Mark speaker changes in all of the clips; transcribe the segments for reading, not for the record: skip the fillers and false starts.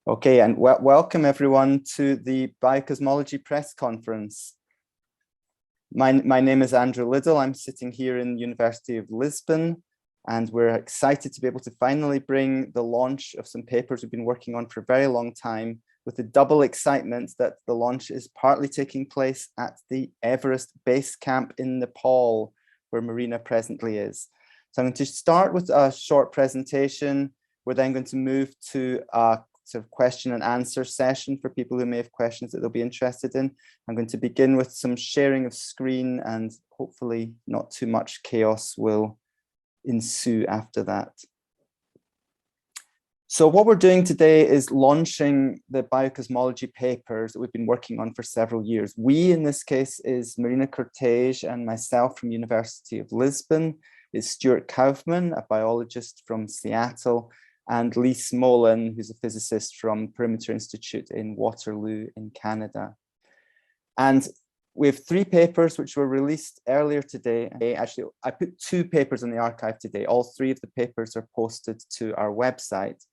Speaker 1: Okay, and welcome everyone to the Biocosmology press conference. My name is Andrew Liddell. I'm sitting here in the University of Lisbon, and we're excited to be able to finally bring the launch of some papers we've been working on for a very long time, with the double excitement that the launch is partly taking place at the Everest base camp in Nepal, where Marina presently is. So I'm going to start with a short presentation. We're then going to move to a sort of question and answer session for people who may have questions that they'll be interested in. I'm going to begin with some sharing of screen, and hopefully not too much chaos will ensue after that. So what we're doing today is launching the biocosmology papers that we've been working on for several years. We, in this case, is Marina Cortege and myself from University of Lisbon, is Stuart Kaufman, a biologist from Seattle, and Lee Smolin, who's a physicist from Perimeter Institute in Waterloo in Canada. And we have 3 papers which were released earlier today. Actually, I put 2 papers in the archive today. All 3 of the papers are posted to our website,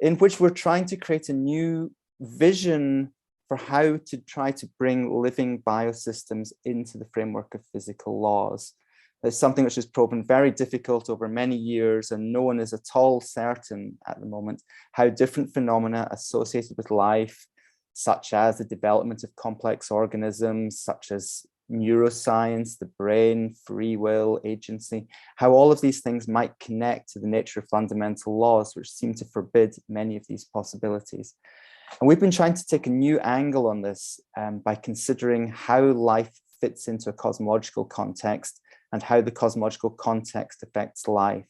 Speaker 1: in which we're trying to create a new vision for how to try to bring living biosystems into the framework of physical laws. It's something which has proven very difficult over many years, and no one is at all certain at the moment how different phenomena associated with life, such as the development of complex organisms, such as neuroscience, the brain, free will, agency, how all of these things might connect to the nature of fundamental laws, which seem to forbid many of these possibilities. And we've been trying to take a new angle on this by considering how life fits into a cosmological context and how the cosmological context affects life.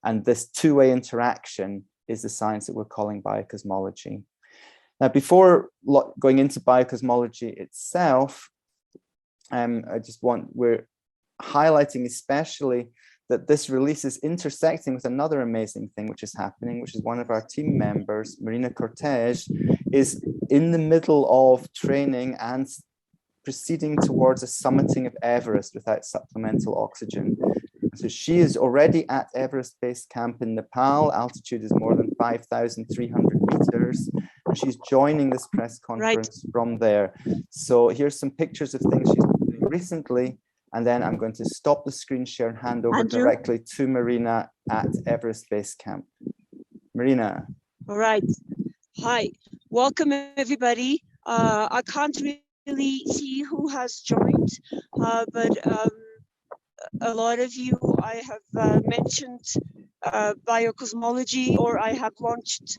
Speaker 1: And this two-way interaction is the science that we're calling biocosmology. Now, before going into biocosmology itself, we're highlighting especially that this release is intersecting with another amazing thing which is happening, which is one of our team members, Marina Cortege, is in the middle of training and proceeding towards a summiting of Everest without supplemental oxygen. So she is already at Everest Base Camp in Nepal. Altitude is more than 5,300 meters. And she's joining this press conference from there. So here's some pictures of things she's been doing recently. And then I'm going to stop the screen share and hand over directly to Marina at Everest Base Camp. Marina.
Speaker 2: All right. Hi. Welcome, everybody. I can't really see who has joined, but a lot of you I have mentioned biocosmology, or I have launched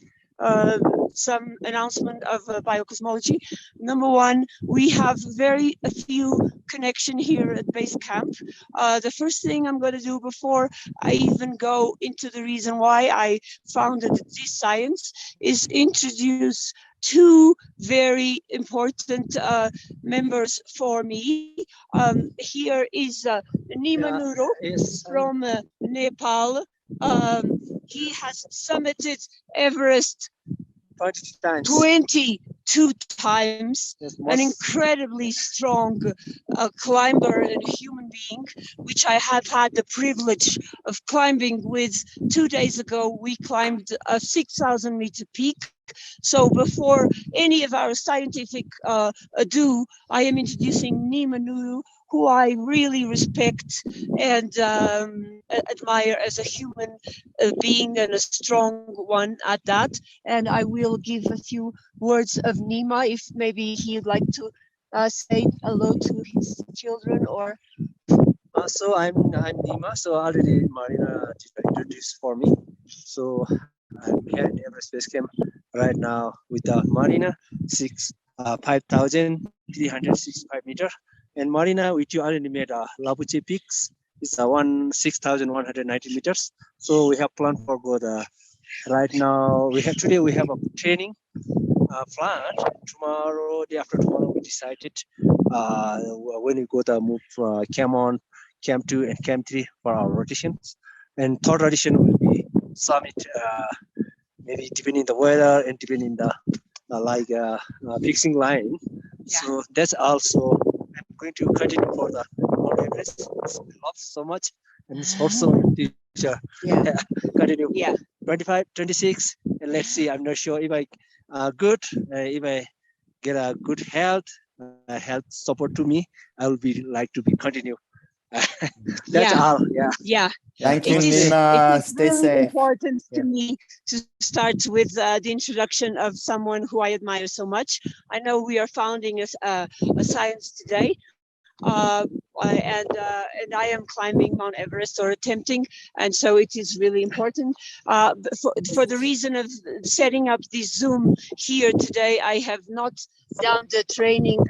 Speaker 2: some announcement of biocosmology. Number one, we have a few connection here at base camp. The first thing I'm going to do before I even go into the reason why I founded this science is introduce 2 very important members for me. Here is Nima Nuru from Nepal. He has summited Everest 22 times, an incredibly strong climber and human being, which I have had the privilege of climbing with. 2 days ago, we climbed a 6,000 meter peak. So before any of our scientific ado, I am introducing Nima Nuru, who I really respect and admire as a human being, and a strong one at that. And I will give a few words of Nima, if maybe he'd like to say hello to his children or.
Speaker 3: So I'm Nima. So already Marina introduced for me. So I'm here at Everest Base Camp right now with Marina, 5,365 meters. And Marina, with you already made Labuche Peaks. It's 6,190 meters. So we have planned for go right now. Today we have a training plan. Tomorrow, day after tomorrow, we decided when we go to move Camp 1, Camp 2, and Camp 3 for our rotations. And third rotation will be summit, maybe depending the weather and depending the fixing line. Yeah. So that's also I'm going to continue for the Mount Everest. Love so much, and it's also teacher. Yeah. Continue. Yeah. 25, 26, and let's see. I'm not sure if I good. If I get a good health support to me, I will be like to be continue. That's all. Yeah.
Speaker 2: Yeah.
Speaker 1: Thank you,
Speaker 2: It is
Speaker 1: Nima. Stay
Speaker 2: really
Speaker 1: safe.
Speaker 2: important to
Speaker 3: Yeah.
Speaker 2: me to start with the introduction of someone who I admire so much. I know we are founding a science today, and I am climbing Mount Everest or attempting, and so it is really important. For the reason of setting up this Zoom here today, I have not done the training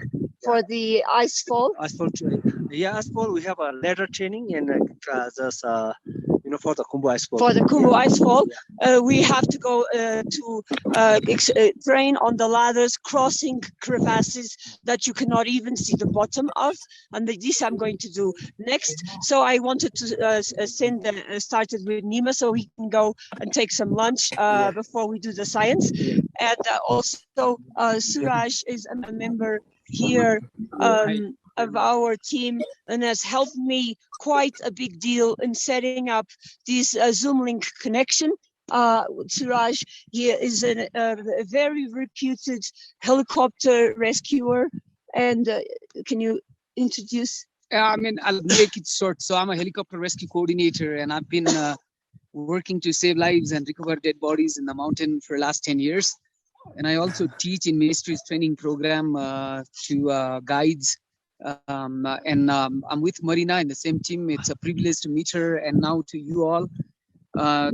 Speaker 2: for the ice fall.
Speaker 3: Asphalt, asphalt. We have a ladder training and just for the Kumbu asphalt.
Speaker 2: For the Kumbu ice fall, we have to go to train on the ladders, crossing crevasses that you cannot even see the bottom of, and this I'm going to do next. So I wanted to started with Nima so he can go and take some lunch before we do the science. And also Suraj is a member here of our team and has helped me quite a big deal in setting up this Zoom link connection. Suraj, he is a very reputed helicopter rescuer. And can you introduce?
Speaker 4: I mean, I'll make it short. So I'm a helicopter rescue coordinator, and I've been working to save lives and recover dead bodies in the mountain for the last 10 years. And I also teach in ministry's training program to guides. I'm with Marina in the same team. It's a privilege to meet her, and now to you all.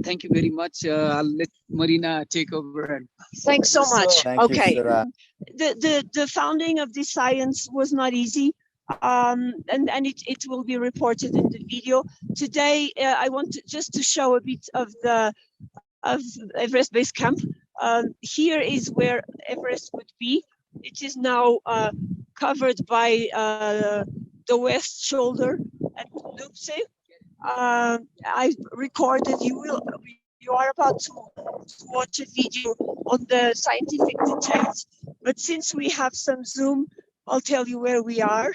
Speaker 4: Thank you very much. I'll let Marina take over.
Speaker 2: Thanks so much.
Speaker 1: Thank you, Suraj.
Speaker 2: The founding of this science was not easy. And it will be reported in the video. Today, I want to show a bit of Everest Base Camp. Here is where Everest would be. It is now covered by the west shoulder at Nupse. I recorded. You are about to watch a video on the scientific details. But since we have some Zoom, I'll tell you where we are.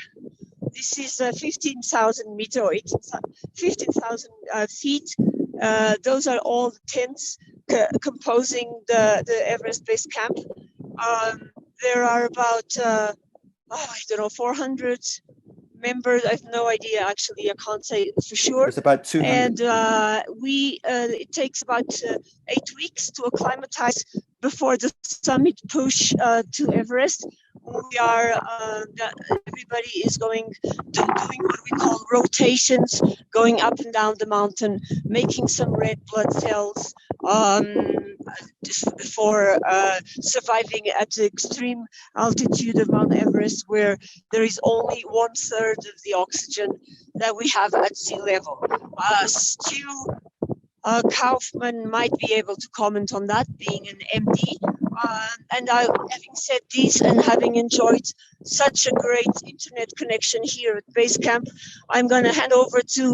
Speaker 2: This is 15,000 meters or 15,000 feet. Those are all the tents composing the Everest Base Camp. There are about, 400 members. I have no idea, actually. I can't say for sure.
Speaker 1: It's about 200.
Speaker 2: And it takes about 8 weeks to acclimatize before the summit push to Everest. We are, everybody is doing what we call rotations, going up and down the mountain, making some red blood cells for surviving at the extreme altitude of Mount Everest, where there is only 1/3 of the oxygen that we have at sea level. Stu Kaufman might be able to comment on that, being an MD. Having said this and having enjoyed such a great internet connection here at Base Camp, I'm going to hand over to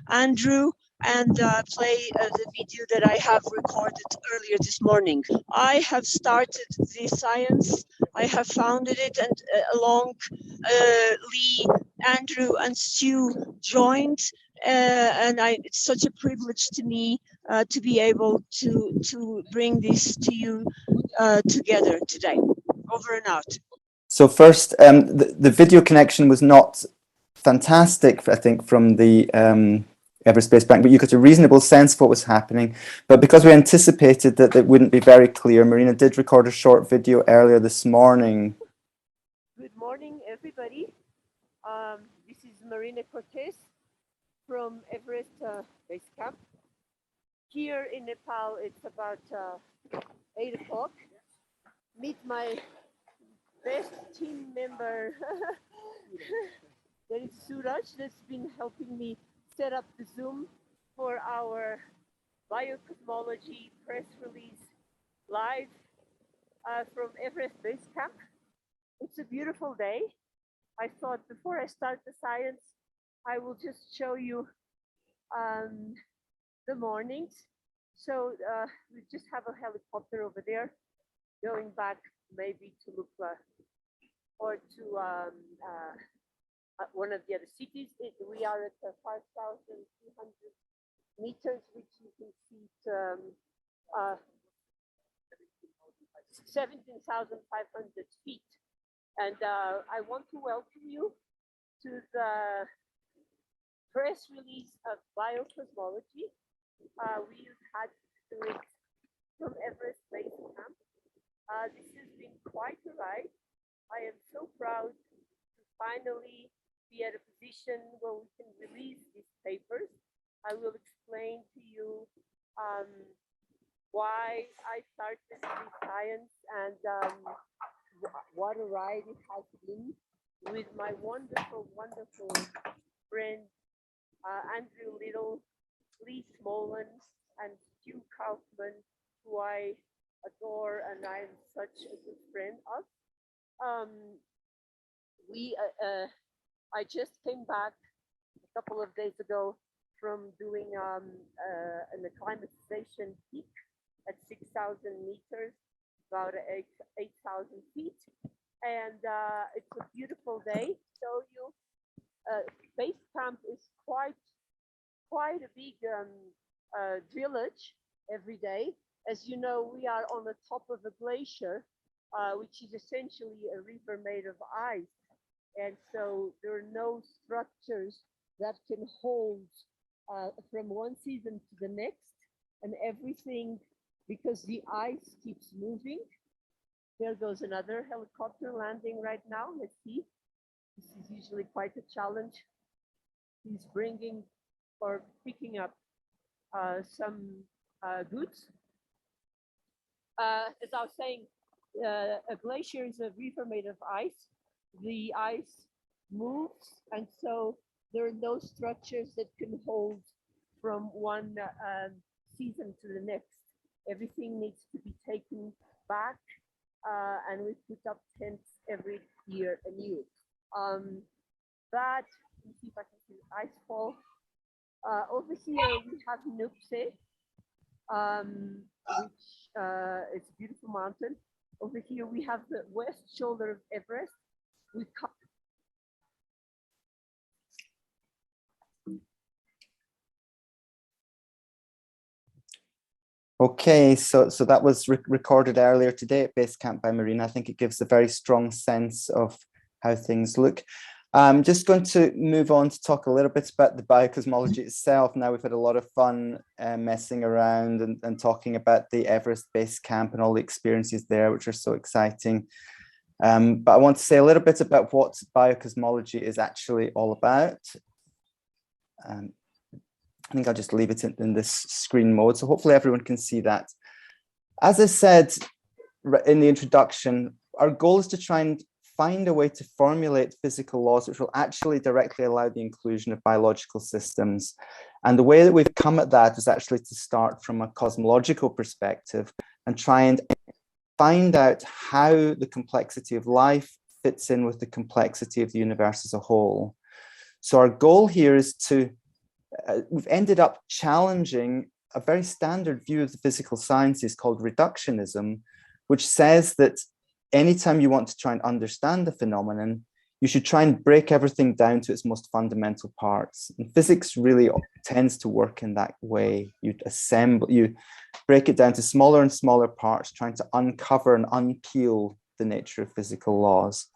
Speaker 2: Andrew and play the video that I have recorded earlier this morning. I have started the science. I have founded it, and along Lee, Andrew, and Stu joined. It's such a privilege to me to be able to bring this to you together today. Over and out.
Speaker 1: So first, the video connection was not fantastic, I think, from the Everest Base Camp, but you got a reasonable sense of what was happening. But because we anticipated that it wouldn't be very clear, Marina did record a short video earlier this morning.
Speaker 2: Good morning, everybody. This is Marina Cortez from Everest Base Camp. Here in Nepal, it's about 8 o'clock. Meet my best team member. That is Suraj, that's been helping me set up the Zoom for our Biocosmology press release live from Everest Base Camp. It's a beautiful day. I thought before I start the science, I will just show you the mornings. So we just have a helicopter over there going back maybe to Lukla or to one of the other cities. We are at 5,200 meters, which you can see
Speaker 5: 17,500 feet. And I want to welcome you to the press release of Biocosmology. We've had to do it from Everest Base Camp. This has been quite a ride. I am so proud to finally be at a position where we can release these papers. I will explain to you why I started with science and what a ride it has been with my wonderful, wonderful friend Andrew Little, Lee Smolin, and Stu Kaufman, who I adore and I am such a good friend of. I just came back a couple of days ago from doing an acclimatization peak at 6,000 meters, about 8,000 feet. And it's a beautiful day. So base camp is quite a big village every day. As you know, we are on the top of a glacier, which is essentially a river made of ice. And so there are no structures that can hold from one season to the next, and everything, because the ice keeps moving. There goes another helicopter landing right now. Let's see. This is usually quite a challenge. He's bringing or picking up some goods. As I was saying, a glacier is a river made of ice. The ice moves, and so there are no structures that can hold from one season to the next. Everything needs to be taken back, and we put up tents every year anew. Let me see if I can see the ice fall. Over here we have Nupse, which is a beautiful mountain. Over here we have the west shoulder of Everest.
Speaker 1: Okay, so that was recorded earlier today at Base Camp by Marina. I think it gives a very strong sense of how things look. I'm just going to move on to talk a little bit about the biocosmology itself. Now we've had a lot of fun messing around and talking about the Everest Base Camp and all the experiences there, which are so exciting. But I want to say a little bit about what biocosmology is actually all about. I think I'll just leave it in this screen mode, so hopefully everyone can see that. As I said in the introduction, our goal is to try and find a way to formulate physical laws which will actually directly allow the inclusion of biological systems. And the way that we've come at that is actually to start from a cosmological perspective and try and find out how the complexity of life fits in with the complexity of the universe as a whole. So our goal here is to we've ended up challenging a very standard view of the physical sciences called reductionism, which says that anytime you want to try and understand the phenomenon, you should try and break everything down to its most fundamental parts. And physics really tends to work in that way. You break it down to smaller and smaller parts, trying to uncover and unpeel the nature of physical laws.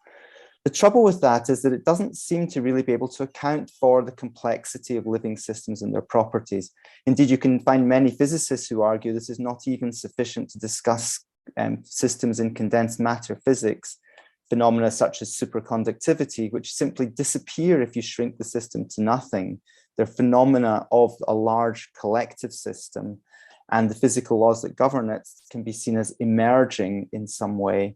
Speaker 1: The trouble with that is that it doesn't seem to really be able to account for the complexity of living systems and their properties. Indeed, you can find many physicists who argue this is not even sufficient to discuss systems in condensed matter physics, phenomena such as superconductivity, which simply disappear if you shrink the system to nothing. They're phenomena of a large collective system, and the physical laws that govern it can be seen as emerging in some way.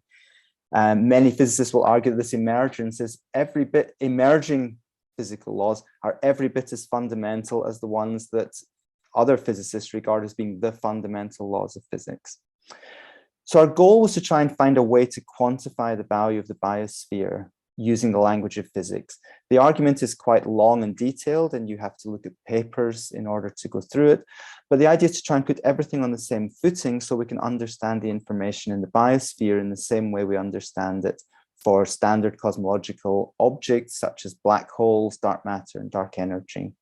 Speaker 1: Many physicists will argue that this emergence is emerging physical laws are every bit as fundamental as the ones that other physicists regard as being the fundamental laws of physics. So our goal was to try and find a way to quantify the value of the biosphere using the language of physics. The argument is quite long and detailed, and you have to look at papers in order to go through it. But the idea is to try and put everything on the same footing so we can understand the information in the biosphere in the same way we understand it for standard cosmological objects such as black holes, dark matter, and dark energy.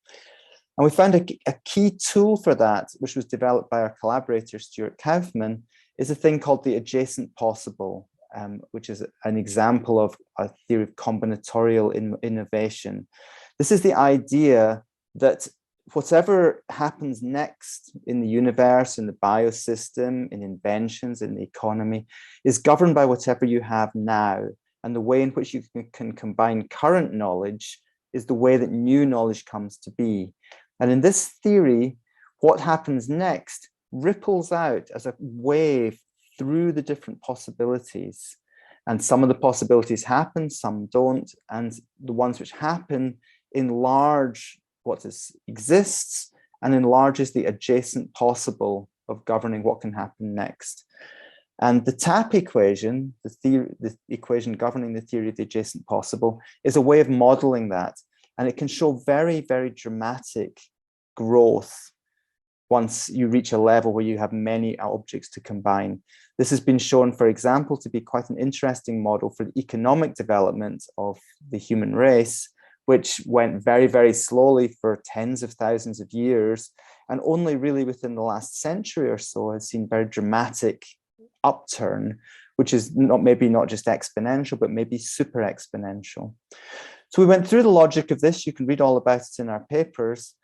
Speaker 1: And we found a key tool for that, which was developed by our collaborator, Stuart Kaufman, is a thing called the adjacent possible, which is an example of a theory of combinatorial innovation. This is the idea that whatever happens next in the universe, in the biosystem, in inventions, in the economy, is governed by whatever you have now. And the way in which you can combine current knowledge is the way that new knowledge comes to be. And in this theory, what happens next ripples out as a wave through the different possibilities. And some of the possibilities happen, some don't. And the ones which happen enlarge what exists and enlarges the adjacent possible of governing what can happen next. And the TAP equation, the equation governing the theory of the adjacent possible, is a way of modeling that. And it can show very, very dramatic growth once you reach a level where you have many objects to combine. This has been shown, for example, to be quite an interesting model for the economic development of the human race, which went very, very slowly for tens of thousands of years, and only really within the last century or so has seen very dramatic upturn, which is maybe not just exponential, but maybe super exponential. So we went through the logic of this. You can read all about it in our papers.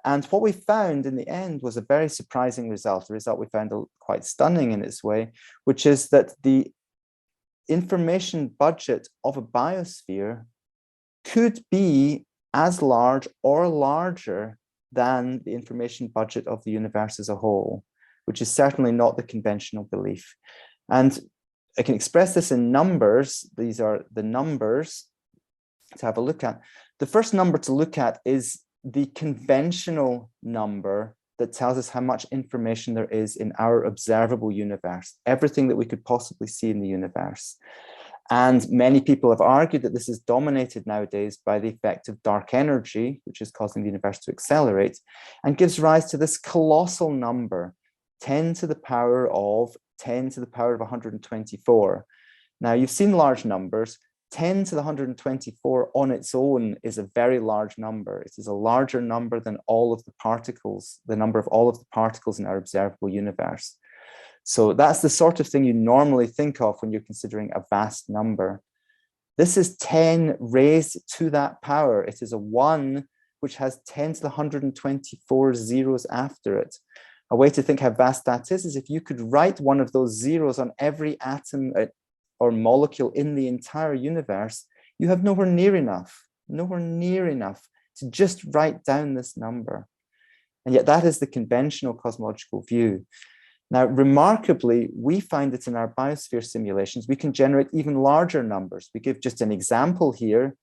Speaker 1: And what we found in the end was a very surprising result, a result we found quite stunning in its way, which is that the information budget of a biosphere could be as large or larger than the information budget of the universe as a whole, which is certainly not the conventional belief. And I can express this in numbers. These are the numbers to have a look at. The first number to look at is the conventional number that tells us how much information there is in our observable universe, everything that we could possibly see in the universe. And many people have argued that this is dominated nowadays by the effect of dark energy, which is causing the universe to accelerate, and gives rise to this colossal number, 10 to the power of 10 to the power of 124. Now, you've seen large numbers. 10 to the 124 on its own is a very large number. It is a larger number than all of the particles, the number of all of the particles in our observable universe. So that's the sort of thing you normally think of when you're considering a vast number. This is 10 raised to that power. It is a 1 which has 10 to the 124 zeros after it. A way to think how vast that is if you could write one of those zeros on every atom or molecule in the entire universe, you have nowhere near enough to just write down this number. And yet that is the conventional cosmological view. Now, remarkably, we find that in our biosphere simulations, we can generate even larger numbers. We give just an example here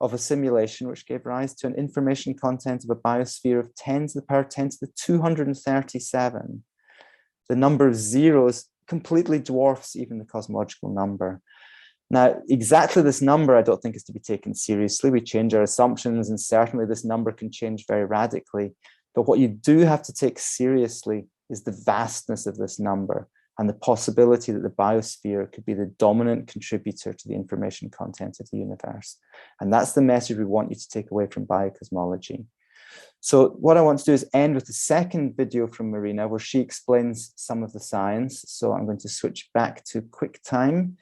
Speaker 1: of a simulation which gave rise to an information content of a biosphere of 10 to the power 10 to the 237. The number of zeros completely dwarfs even the cosmological number. Now, exactly this number I don't think is to be taken seriously. We change our assumptions, and certainly this number can change very radically. But what you do have to take seriously is the vastness of this number and the possibility that the biosphere could be the dominant contributor to the information content of the universe. And that's the message we want you to take away from biocosmology. So what I want to do is end with the second video from Marina, where she explains some of the science. So I'm going to switch back to QuickTime.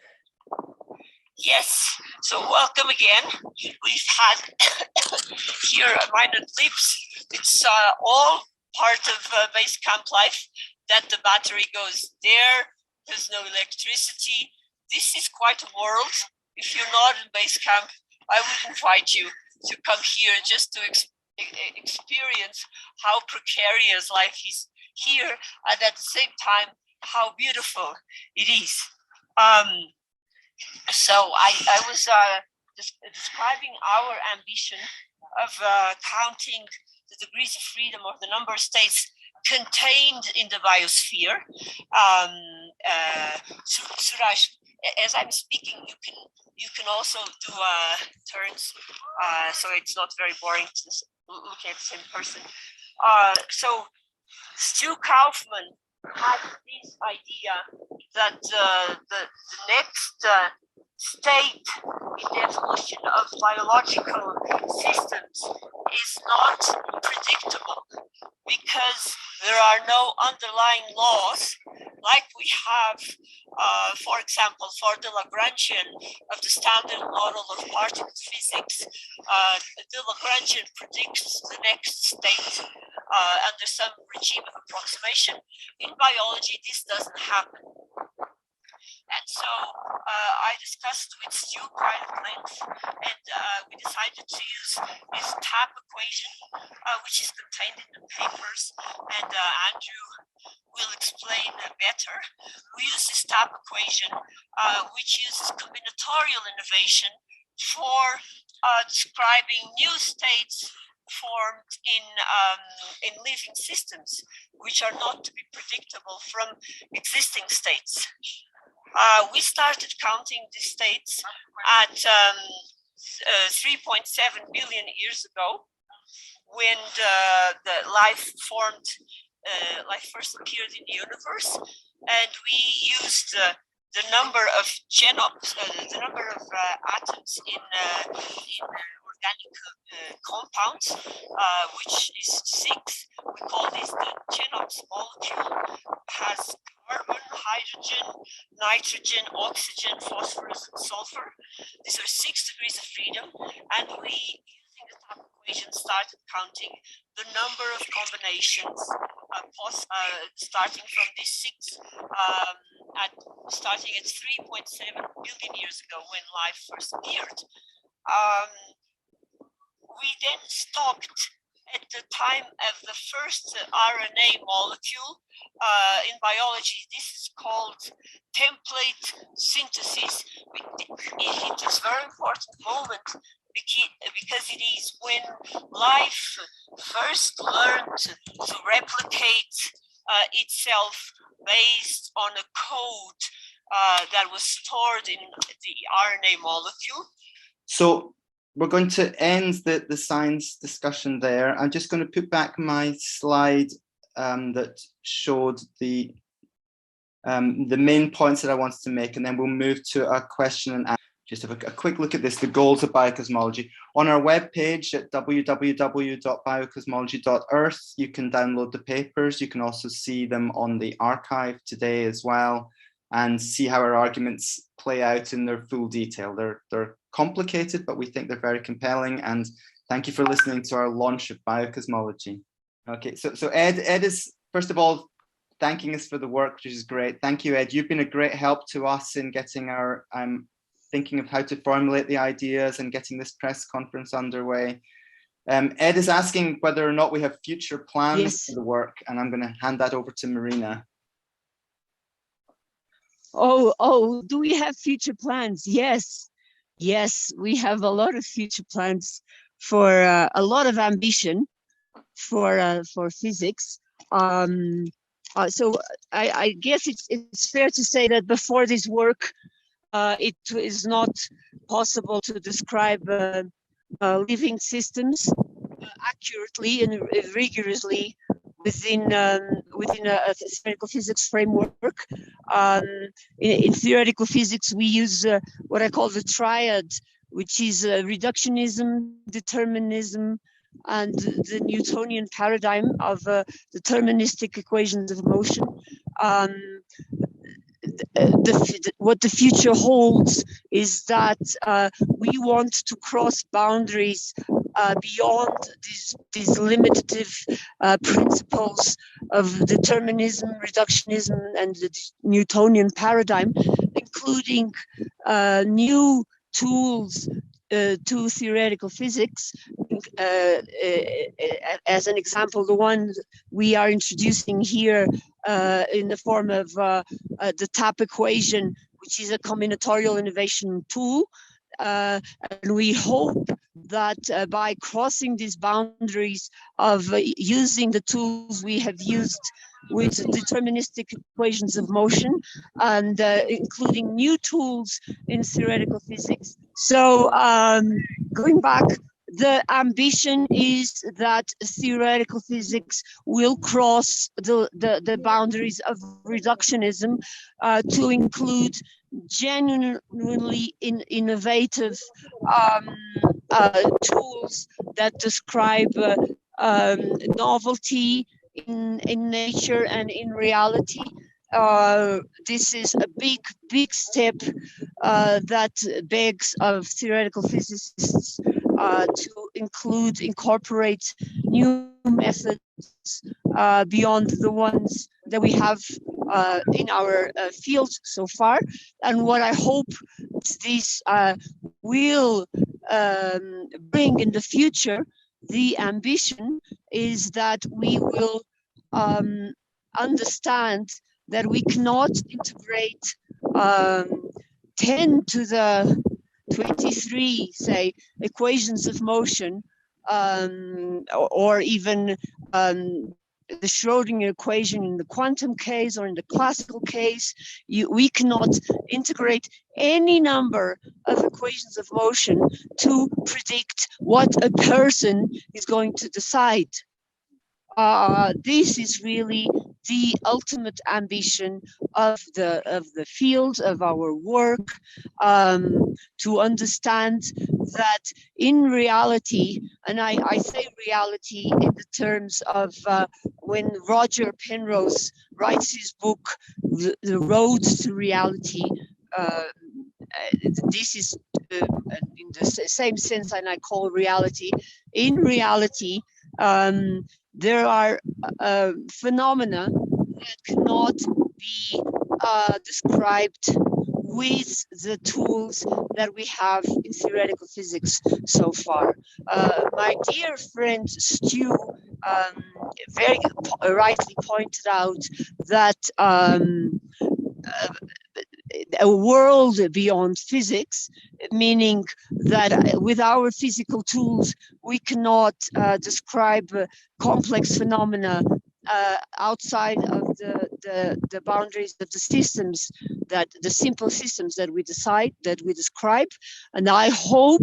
Speaker 6: Yes, so welcome again. We've had here a minor glimpse. It's all part of base camp life, that the battery goes there, there's no electricity. This is quite a world. If you're not in base camp, I would invite you to come here just to experience how precarious life is here, and at the same time how beautiful it is. So I was describing our ambition of counting the degrees of freedom, or the number of states contained in the biosphere. Suraj, as I'm speaking, you can also do turns, so it's not very boring to look at the same person. So Stu Kaufman had this idea that the next state in the evolution of biological systems is not predictable, because there are no underlying laws like we have, for example, for the Lagrangian of the standard model of particle physics, the Lagrangian predicts the next state under some regime of approximation. In biology, this doesn't happen. And so I discussed with Stu quite at length, and we decided to use this TAP equation, which is contained in the papers, and Andrew will explain better. We use this TAP equation, which uses combinatorial innovation for describing new states formed in living systems, which are not to be predictable from existing states. We started counting the states at 3.7 billion years ago, when the life formed, life first appeared in the universe, and we used the number of genomes, the number of atoms in organic compounds, which is 6. We call this the genomes molecule. Has carbon, hydrogen, nitrogen, oxygen, phosphorus, and sulfur. These are 6 degrees of freedom, and we, using the TAP equation, started counting the number of combinations, starting from these 6, starting at 3.7 billion years ago when life first appeared. We then stopped at the time of the first RNA molecule. In biology, this is called template synthesis. It is a very important moment because it is when life first learned to replicate itself based on a code that was stored in the RNA molecule.
Speaker 1: So we're going to end the science discussion there. I'm just going to put back my slide that showed the main points that I wanted to make, and then we'll move to a question and answer. Just have a quick look at this, the goals of biocosmology. On our webpage at www.biocosmology.earth, you can download the papers. You can also see them on the archive today as well, and see how our arguments play out in their full detail. They're complicated, but we think they're very compelling. And thank you for listening to our launch of biocosmology. Okay, so Ed is, first of all, thanking us for the work, which is great. Thank you, Ed. You've been a great help to us in getting our thinking of how to formulate the ideas and getting this press conference underway. Ed is asking whether or not we have future plans for the work, and I'm going to hand that over to Marina.
Speaker 2: Oh, do we have future plans? Yes, we have a lot of future plans for a lot of ambition for physics. So I guess it's fair to say that before this work, it is not possible to describe living systems accurately and rigorously within a theoretical physics framework. In theoretical physics, we use what I call the triad, which is reductionism, determinism, and the Newtonian paradigm of deterministic equations of motion. What the future holds is that we want to cross boundaries beyond these limitative principles of determinism, reductionism, and the Newtonian paradigm, including new tools to theoretical physics. As an example, the one we are introducing here in the form of the TAP equation, which is a combinatorial innovation tool. And we hope that by crossing these boundaries of using the tools we have used with deterministic equations of motion and including new tools in theoretical physics. So going back, the ambition is that theoretical physics will cross the boundaries of reductionism to include genuinely innovative tools that describe novelty in nature and in reality, this is a big step that begs of theoretical physicists to incorporate new methods beyond the ones that we have in our field so far. And what I hope this will bring in the future, the ambition is that we will understand that we cannot integrate 10 to the 23, say, equations of motion, or even the Schrodinger equation in the quantum case or in the classical case. We cannot integrate any number of equations of motion to predict what a person is going to decide. This is really the ultimate ambition of the field of our work, to understand that in reality, and I say reality in the terms of when Roger Penrose writes his book, The Road to Reality, this is in the same sense, and I call reality. In reality, there are phenomena that cannot be described with the tools that we have in theoretical physics so far. My dear friend Stu very rightly pointed out that a world beyond physics, meaning that with our physical tools, we cannot describe complex phenomena outside of the boundaries of the systems, that the simple systems that we describe. And I hope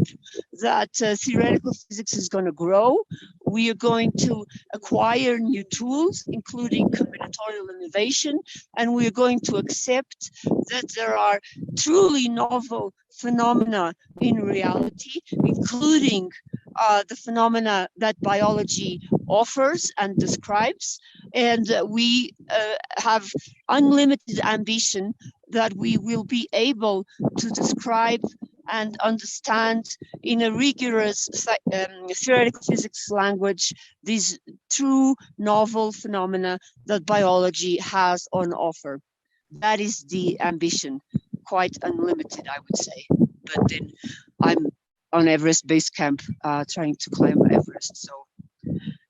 Speaker 2: that theoretical physics is going to grow. We are going to acquire new tools, including combinatorial innovation, and we are going to accept that there are truly novel phenomena in reality, including the phenomena that biology offers and describes. And we have unlimited ambition that we will be able to describe and understand in a rigorous theoretical physics language these true novel phenomena that biology has on offer. That is the ambition, quite unlimited, I would say. But then I'm on Everest Base Camp trying to climb Everest. So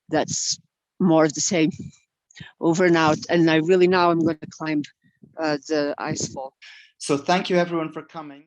Speaker 2: that's more of the same, over and out. And I really now I'm going to climb the ice fall.
Speaker 1: So thank you everyone for coming.